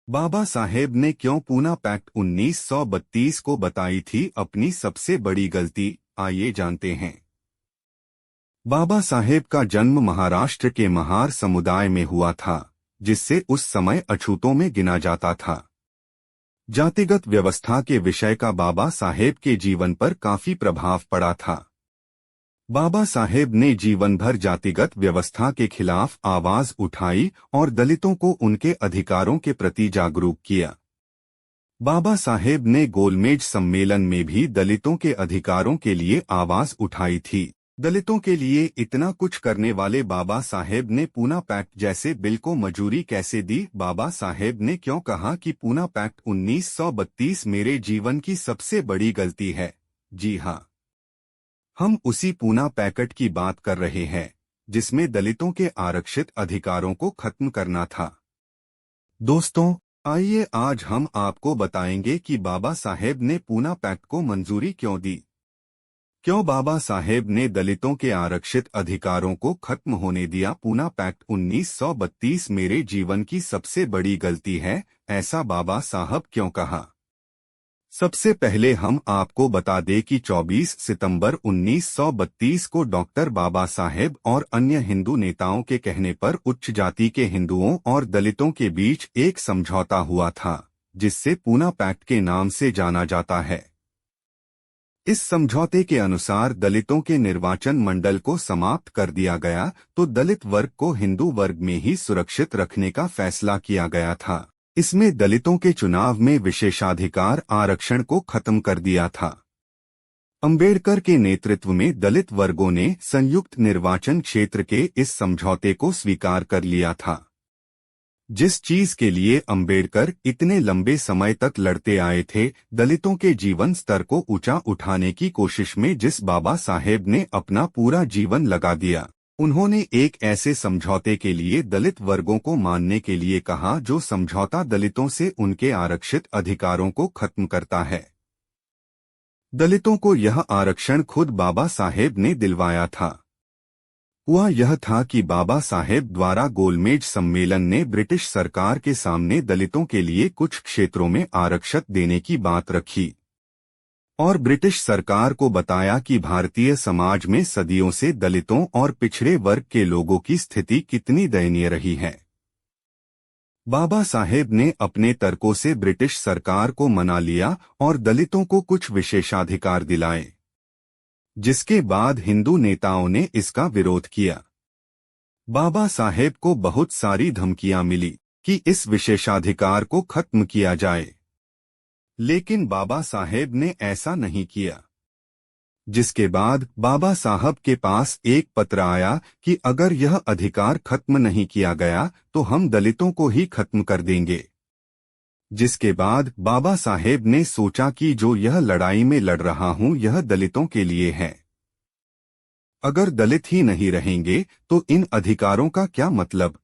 बाबा साहेब ने क्यों पूना पैक्ट 1932 को बताई थी अपनी सबसे बड़ी गलती, आइए जानते हैं। बाबा साहेब का जन्म महाराष्ट्र के महार समुदाय में हुआ था, जिससे उस समय अछूतों में गिना जाता था। जातिगत व्यवस्था के विषय का बाबा साहेब के जीवन पर काफी प्रभाव पड़ा था। बाबा साहेब ने जीवन भर जातिगत व्यवस्था के खिलाफ आवाज उठाई और दलितों को उनके अधिकारों के प्रति जागरूक किया। बाबा साहेब ने गोलमेज सम्मेलन में भी दलितों के अधिकारों के लिए आवाज उठाई थी। दलितों के लिए इतना कुछ करने वाले बाबा साहेब ने पूना पैक्ट जैसे बिल को मंजूरी कैसे दी? बाबा साहेब ने क्यों कहा कि पूना पैक्ट 1932 मेरे जीवन की सबसे बड़ी गलती है? जी हाँ, हम उसी पूना पैक्ट की बात कर रहे हैं, जिसमें दलितों के आरक्षित अधिकारों को खत्म करना था। दोस्तों, आइए आज हम आपको बताएंगे कि बाबा साहेब ने पूना पैक्ट को मंजूरी क्यों दी। क्यों बाबा साहेब ने दलितों के आरक्षित अधिकारों को खत्म होने दिया? पूना पैक्ट 1932 मेरे जीवन की सबसे बड़ी गलती है, ऐसा बाबा साहब क्यों कहा? सबसे पहले हम आपको बता दें कि 24 सितंबर 1932 को डॉक्टर बाबा साहेब और अन्य हिंदू नेताओं के कहने पर उच्च जाति के हिंदुओं और दलितों के बीच एक समझौता हुआ था, जिससे पूना पैक्ट के नाम से जाना जाता है। इस समझौते के अनुसार दलितों के निर्वाचन मंडल को समाप्त कर दिया गया, तो दलित वर्ग को हिंदू वर्ग में ही सुरक्षित रखने का फैसला किया गया था। इसमें दलितों के चुनाव में विशेषाधिकार आरक्षण को खत्म कर दिया था। अंबेडकर के नेतृत्व में दलित वर्गों ने संयुक्त निर्वाचन क्षेत्र के इस समझौते को स्वीकार कर लिया था। जिस चीज के लिए अंबेडकर इतने लंबे समय तक लड़ते आए थे, दलितों के जीवन स्तर को ऊंचा उठाने की कोशिश में जिस बाबा साहेब ने अपना पूरा जीवन लगा दिया, उन्होंने एक ऐसे समझौते के लिए दलित वर्गों को मानने के लिए कहा जो समझौता दलितों से उनके आरक्षित अधिकारों को खत्म करता है। दलितों को यह आरक्षण खुद बाबा साहेब ने दिलवाया था। हुआ यह था कि बाबा साहेब द्वारा गोलमेज सम्मेलन ने ब्रिटिश सरकार के सामने दलितों के लिए कुछ क्षेत्रों में आरक्षण देने की बात रखी और ब्रिटिश सरकार को बताया कि भारतीय समाज में सदियों से दलितों और पिछड़े वर्ग के लोगों की स्थिति कितनी दयनीय रही है। बाबा साहेब ने अपने तर्कों से ब्रिटिश सरकार को मना लिया और दलितों को कुछ विशेषाधिकार दिलाए, जिसके बाद हिंदू नेताओं ने इसका विरोध किया। बाबा साहेब को बहुत सारी धमकियां मिली कि इस विशेषाधिकार को खत्म किया जाए, लेकिन बाबा साहेब ने ऐसा नहीं किया। जिसके बाद बाबा साहब के पास एक पत्र आया कि अगर यह अधिकार खत्म नहीं किया गया तो हम दलितों को ही खत्म कर देंगे। जिसके बाद बाबा साहेब ने सोचा कि जो यह लड़ाई में लड़ रहा हूं यह दलितों के लिए है। अगर दलित ही नहीं रहेंगे तो इन अधिकारों का क्या मतलब?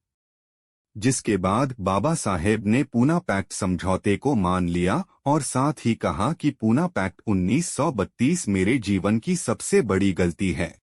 जिसके बाद बाबा साहेब ने पूना पैक्ट समझौते को मान लिया और साथ ही कहा कि पूना पैक्ट 1932 मेरे जीवन की सबसे बड़ी गलती है।